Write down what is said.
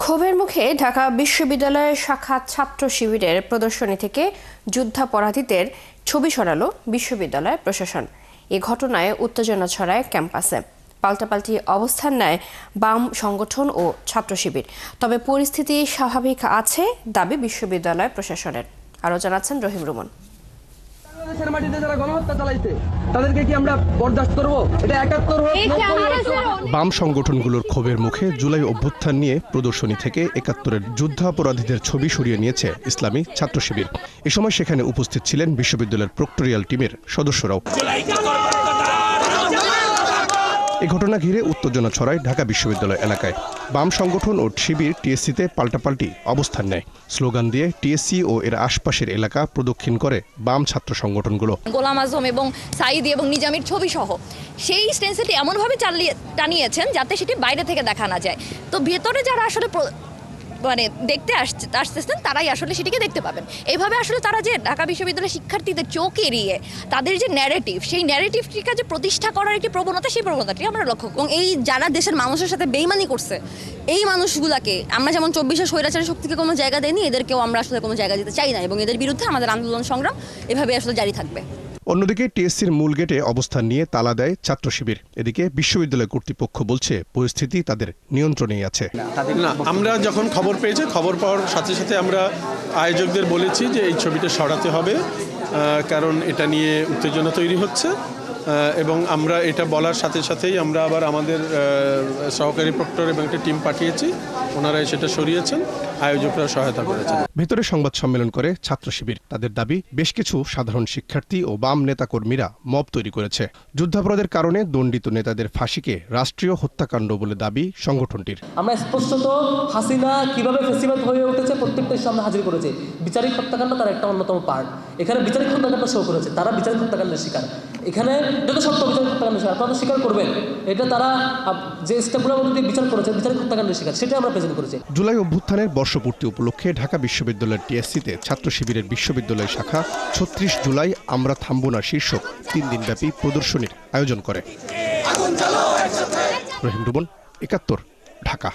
ক্ষোভের মুখে ঢাকা বিশ্ববিদ্যালয়ের শাখা ছাত্র শিবিরের প্রদর্শনী থেকে যুদ্ধাপরাধীদের ছবি সরালো বিশ্ববিদ্যালয় প্রশাসন। এ ঘটনায় উত্তেজনা ছড়ায় ক্যাম্পাসে। পাল্টাপাল্টি অবস্থান নেয় বাম সংগঠন ও ছাত্র শিবির। তবে পরিস্থিতি স্বাভাবিক আছে দাবি বিশ্ববিদ্যালয় প্রশাসনের। আরও জানাচ্ছেন রহিম রুমন। বাংলাদেশের মাটিতে যারা গণহত্যা চালাইছে তাদেরকে কি আমরা বরদাস্ত করব? এটা ৭১ হোক। বাম সংগঠনগুলোর ক্ষোভের মুখে জুলাই অভ্যুত্থান নিয়ে প্রদর্শনী থেকে ৭১-এর যুদ্ধাপরাধীদের ছবি সরিয়ে নিয়েছে ইসলামী ছাত্র শিবির। এ সময় সেখানে উপস্থিত ছিলেন বিশ্ববিদ্যালয়ের প্রক্টরিয়াল টিমের সদস্যরাও। এই ঘটনা ঘিরে উত্তেজনা ছড়ায় ঢাকা বিশ্ববিদ্যালয় এলাকায়। বাম সংগঠন ও শিবির টিএসসিতে পাল্টাপাল্টি অবস্থান নেয়। স্লোগান দিয়ে টিএসসি ও এর আশপাশের এলাকা প্রদক্ষিণ করে বাম ছাত্র সংগঠনগুলো। গোলাম আজম এবং সাঈদী এবং নিজামীর ছবি সহ সেই স্টেন্সিলটি এমনভাবে টানিয়েছেন যাতে সেটি বাইরে থেকে দেখা না যায়। তো ভেতরে যারা আসলে দেখতে আসতেছেন তারাই আসলে সেটিকে দেখতে পাবেন। এইভাবে আসলে তারা যে ঢাকা বিশ্ববিদ্যালয়ের শিক্ষার্থীদের চোখ এড়িয়ে তাদের যে ন্যারেটিভ, সেই ন্যারেটিভটিকে যে প্রতিষ্ঠা করার একটি প্রবণতা, সেই প্রবণতাটি আমরা লক্ষ্য করি। এবং এই যারা দেশের মানুষের সাথে বেইমানি করছে, এই মানুষগুলাকে আমরা যেমন ২৪ স্বৈরাচারী শক্তিকে কোনো জায়গা দেয়নি, এদেরকেও আমরা আসলে কোনো জায়গা দিতে চাই না এবং এদের বিরুদ্ধে আমাদের আন্দোলন সংগ্রাম এভাবে আসলে জারি থাকবে। অন্যদিকে টিএসসির মূল গেটে অবস্থান নিয়ে তালা দেয় ছাত্র শিবির। এদিকে বিশ্ববিদ্যালয় কর্তৃপক্ষ বলছে পরিস্থিতি তাদের নিয়ন্ত্রণেই আছে। না, আমরা যখন খবর পেয়েছি, খবর পাওয়ার সাথে সাথে আমরা আয়োজকদের বলেছি যে এই ছবিটা সরাতে হবে, কারণ এটা নিয়ে উত্তেজনা তৈরি হচ্ছে। এবং আমরা এটা বলার সাথে সাথেই আমরা আবার আমাদের সহকারী প্রক্টর এবং একটা টিম পাঠিয়েছি, ওনারা সেটা সরিয়েছেন, আয়োজকরা সহায়তা করেছেন। ভেতরে সংবাদ সম্মেলন করে ছাত্র শিবির। তাদের দাবি, বেশ কিছু সাধারণ শিক্ষার্থী ও বাম নেতাকর্মীরা মব তৈরি করেছে। যুদ্ধাপরাধের কারণে দণ্ডিত নেতাদের ফাঁসিকে রাষ্ট্রীয় হত্যাকাণ্ড বলে দাবি সংগঠনটির। আমরা স্পষ্টত হাসিনা কিভাবে ফেসিবাদ হয়ে উঠেছে প্রত্যেকটা সামনে হাজির করেছে। বিচারিক হত্যাকাণ্ড তার একটা অন্যতম পার্ট। এখানে বিচারিক হত্যাকাণ্ড শো করেছে, তারা বিচারিক হত্যাকাণ্ডের শিকার। এখানে যত সত্য বিচারিক হত্যাকাণ্ডের শিকার, আপনারা স্বীকার করবেন এটা তারা যে স্টেপগুলোর মধ্যে বিচার করেছে বিচারিক হত্যাকাণ্ডের শিকার, সেটা আমরা প্রেজেন্ট করেছি। জুলাই অভ্যুত্থানের বর্ষপূর্তি উপলক্ষে ঢাকা বিশ্ববিদ্যালয়ের টিএসসিতে ছাত্র শিবিরের বিশ্ববিদ্যালয় শাখা ৩৬ জুলাই আমরা থামব না শীর্ষক ৩ দিনব্যাপী প্রদর্শনীর আয়োজন করে। রহিম রুমন, ৭১, ঢাকা।